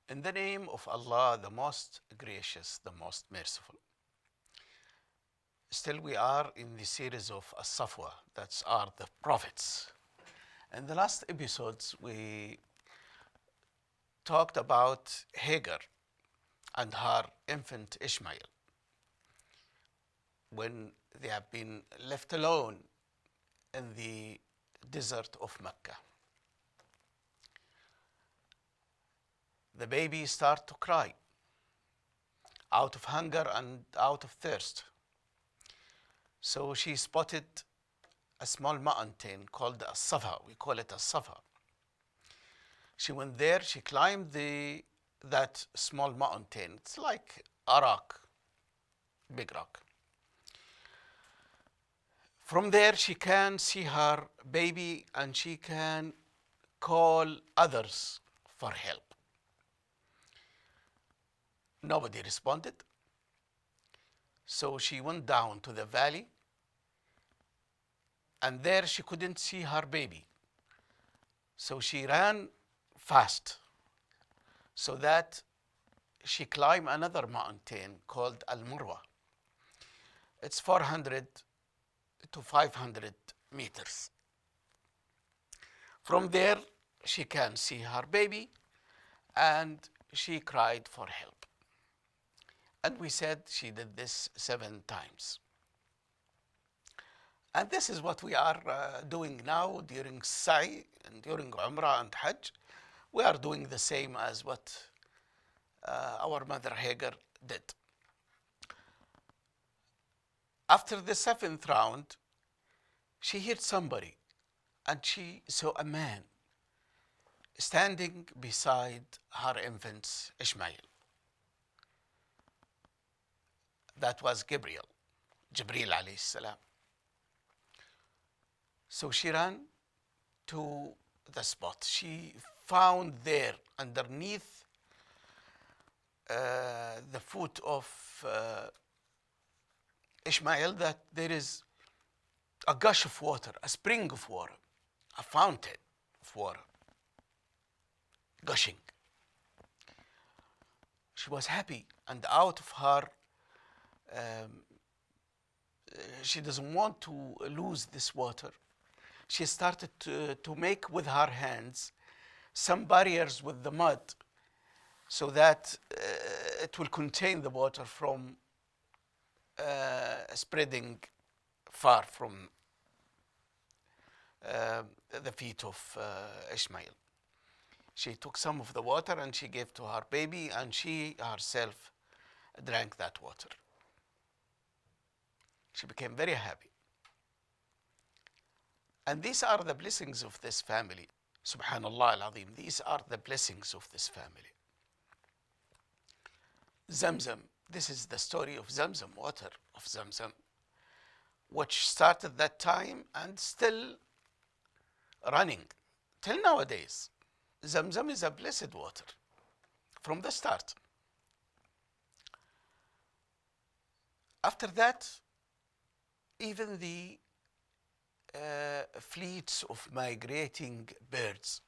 In the name of Allah, the most gracious, the most merciful. Still, we are in the series of Safwa, that are the prophets. In the last episodes, we talked about Hagar and her infant Ishmael when they have been left alone in the desert of Mecca. The baby started to cry out of hunger and out of thirst. So she spotted a small mountain called Safwa. We call it Safwa. She went there, she climbed that small mountain. It's like a rock, big rock. From there, she can see her baby and she can call others for help. Nobody responded. So she went down to the valley, and there she couldn't see her baby. So she ran fast so that she climbed another mountain called Al-Murwa. It's 400 to 500 meters. From there, she can see her baby, and she cried for help. And we said she did this 7 times. And this is what we are doing now during Sa'i and during Umrah and Hajj. We are doing the same as what our mother Hagar did. After the 7th round, she heard somebody, and she saw a man standing beside her infant Ishmael. That was Jibril alayhi salam. So she ran to the spot. She found there underneath the foot of Ishmael that there is a gush of water, a spring of water, a fountain of water gushing. She was happy, and out of her she doesn't want to lose this water. She started to make with her hands some barriers with the mud so that it will contain the water from spreading far from the feet of Ishmael. She took some of the water and she gave to her baby, and she herself drank that water. She became very happy. And these are the blessings of this family. Subhanallah al-Azim. These are the blessings of this family. Zamzam. This is the story of Zamzam, water of Zamzam, which started that time and still running till nowadays. Zamzam is a blessed water from the start. After that, even the fleets of migrating birds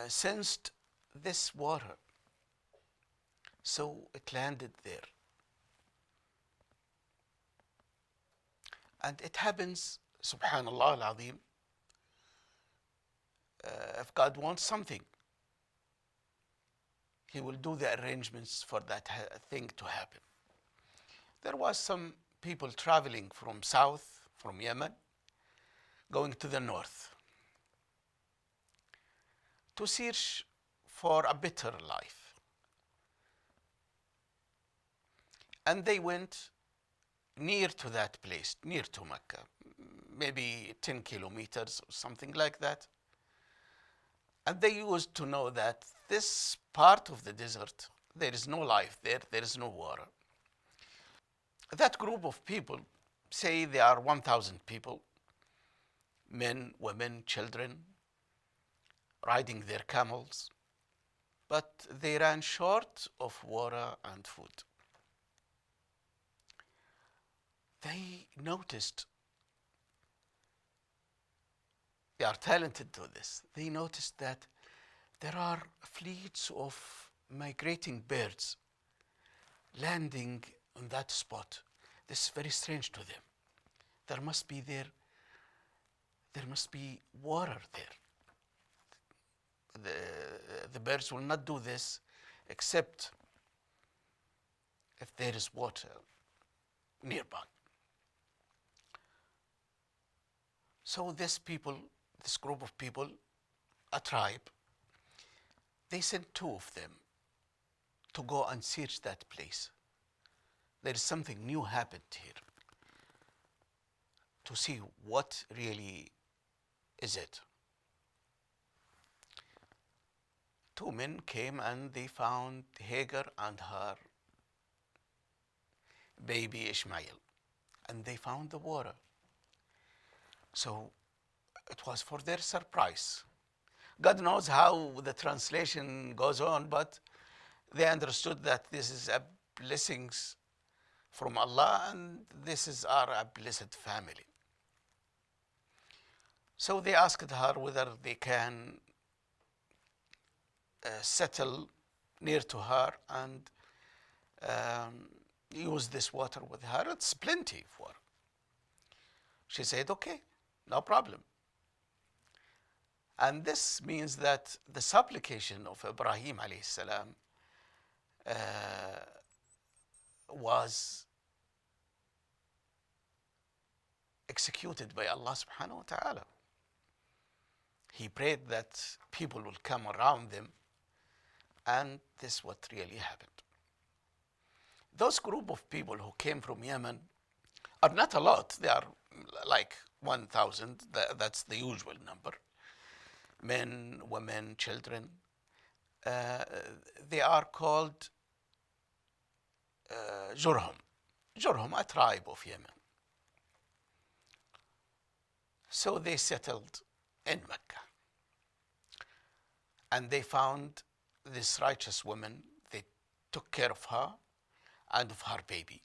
sensed this water, so it landed there. And it happens, subhanallah al-azim, if God wants something, He will do the arrangements for that thing to happen. There was some people traveling from south, from Yemen, going to the north to search for a better life. And they went near to that place, near to Mecca, maybe 10 kilometers or something like that. And they used to know that this part of the desert, there is no life there, there is no water. That group of people, say they are 1,000 people, men, women, children, riding their camels, but they ran short of water and food. They noticed, they are talented to this, they noticed that there are fleets of migrating birds landing on that spot. This is very strange to them. There must be water there. The birds will not do this except if there is water nearby. So this group of people, a tribe, they sent two of them to go and search that place. There is something new happened here, to see what really is it. Two men came and they found Hagar and her baby Ishmael, and they found the water. So it was for their surprise. God knows how the translation goes on, but they understood that this is a blessings from Allah and this is our blessed family. So they asked her whether they can settle near to her and use this water with her. It's plenty of water. She said, okay, no problem. And this means that the supplication of Ibrahim alayhi salam was executed by Allah subhanahu wa ta'ala. He prayed that people will come around them, and this is what really happened. Those group of people who came from Yemen are not a lot. They are like 1,000. That's the usual number. Men, women, children. They are called Jurhum. Jurhum, a tribe of Yemen. So they settled in Mecca. And they found this righteous woman. They took care of her and of her baby.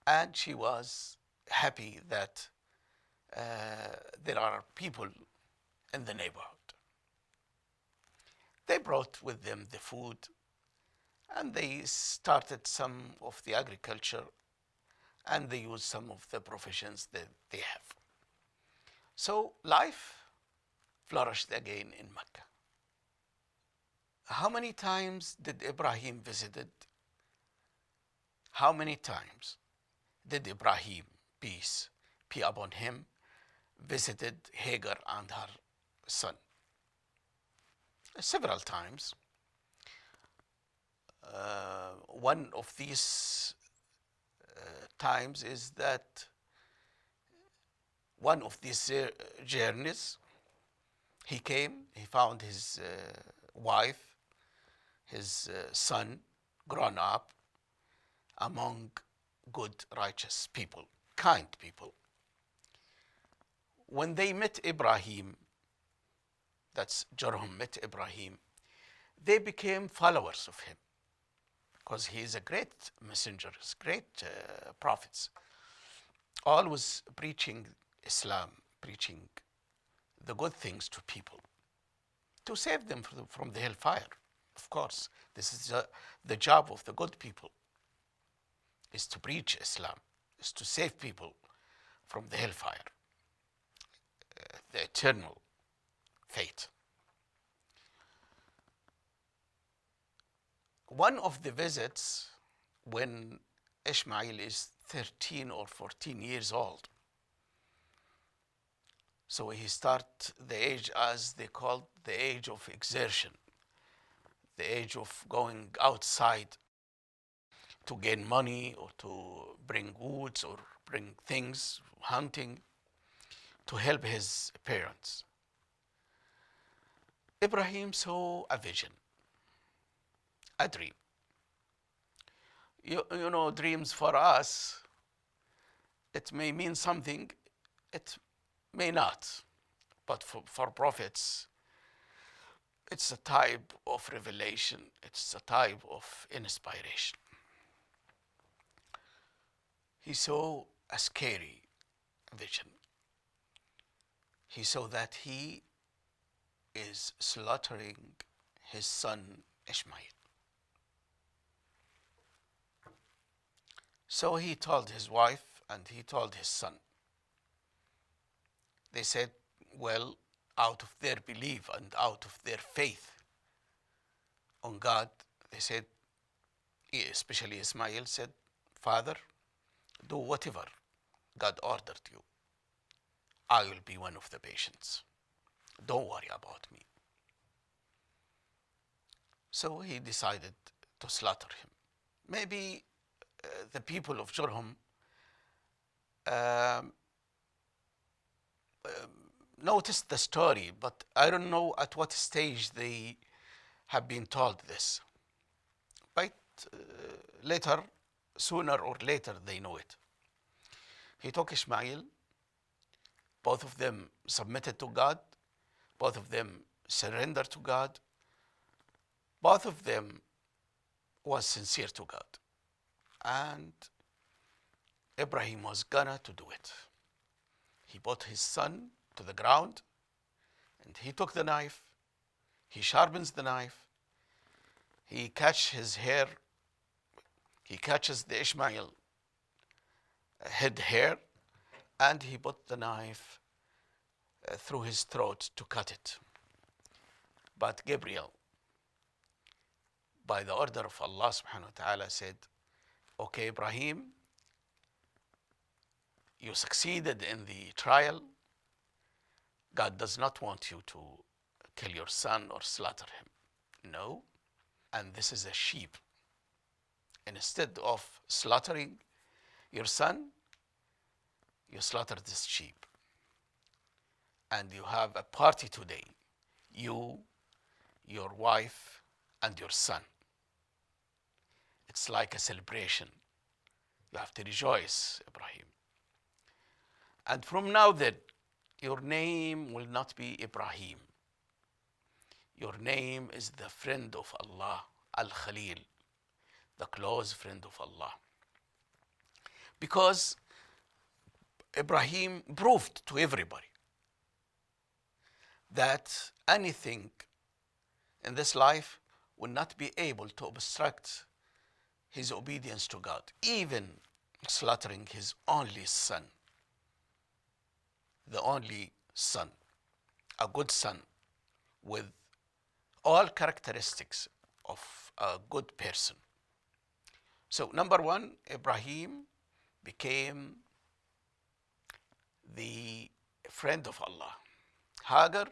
And she was happy that there are people in the neighborhood. They brought with them the food, and they started some of the agriculture, and they used some of the professions that they have. So life flourished again in Mecca. How many times did Ibrahim visited? How many times did Ibrahim, peace be upon him, visited Hagar and her son? Several times. One of these times is that one of these journeys, he came, he found his wife, his son, grown up among good, righteous people, kind people. When they met Ibrahim, that's Jurhum met Ibrahim, they became followers of him because he is a great messenger, great prophets, always preaching Islam, preaching the good things to people, to save them from the hellfire. Of course, this is the job of the good people, is to preach Islam, is to save people from the hellfire, the eternal fate. One of the visits, when Ishmael is 13 or 14 years old, so he starts the age as they call the age of exertion, the age of going outside to gain money or to bring goods or bring things, hunting, to help his parents. Ibrahim saw a vision, a dream. You know, dreams for us, it may mean something, it may not, but for prophets, it's a type of revelation, it's a type of inspiration. He saw a scary vision. He saw that he is slaughtering his son Ishmael. So he told his wife and he told his son. They said, well, out of their belief and out of their faith on God, they said, especially Ismail said, Father, do whatever God ordered you. I will be one of the patients. Don't worry about me. So he decided to slaughter him. Maybe the people of Jurhum noticed the story, but I don't know at what stage they have been told this. But later, sooner or later, they know it. He took Ishmael. Both of them submitted to God. Both of them surrendered to God. Both of them was sincere to God. And Ibrahim was gonna to do it. He put his son to the ground and he took the knife. He sharpens the knife. He catches his hair. He catches the Ishmael head hair and he put the knife through his throat to cut it. But Gabriel, by the order of Allah subhanahu wa ta'ala, said, okay, Ibrahim, you succeeded in the trial. God does not want you to kill your son or slaughter him. No. And this is a sheep. Instead of slaughtering your son, you slaughter this sheep. And you have a party today. You, your wife, and your son. It's like a celebration. You have to rejoice, Ibrahim. And from now then, your name will not be Ibrahim. Your name is the friend of Allah, Al-Khalil, the close friend of Allah. Because Ibrahim proved to everybody that anything in this life will not be able to obstruct his obedience to God, even slaughtering his only son. The only son, a good son with all characteristics of a good person. So number one, Ibrahim became the friend of Allah. Hagar,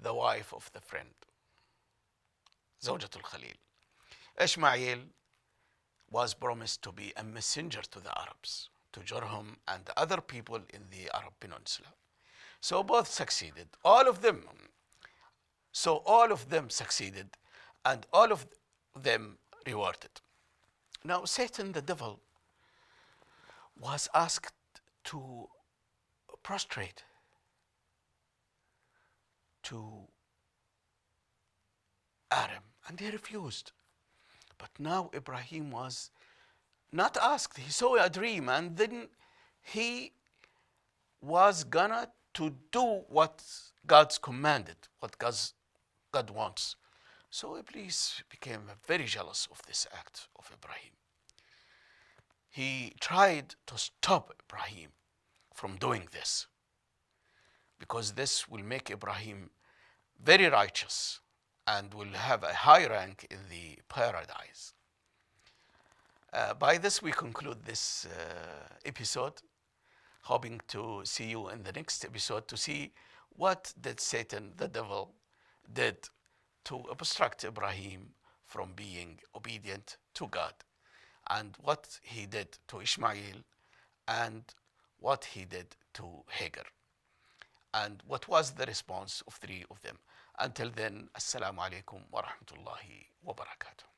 the wife of the friend, Zawjatul Khalil. Ishmael was promised to be a messenger to the Arabs, to Jurhum and other people in the Arab Peninsula. So both succeeded, all of them. So all of them succeeded and all of them rewarded. Now Satan, the devil, was asked to prostrate to Adam and he refused. But now Ibrahim was not asked. He saw a dream and then he was gonna to do what God's commanded, what God wants. So Iblis became very jealous of this act of Ibrahim. He tried to stop Ibrahim from doing this because this will make Ibrahim very righteous and will have a high rank in the paradise. By this we conclude this episode, hoping to see you in the next episode to see what did Satan, the devil, did to obstruct Ibrahim from being obedient to God, and what he did to Ishmael, and what he did to Hagar, and what was the response of three of them. Until then, Assalamu alaikum wa rahmatullahi wa barakatuh.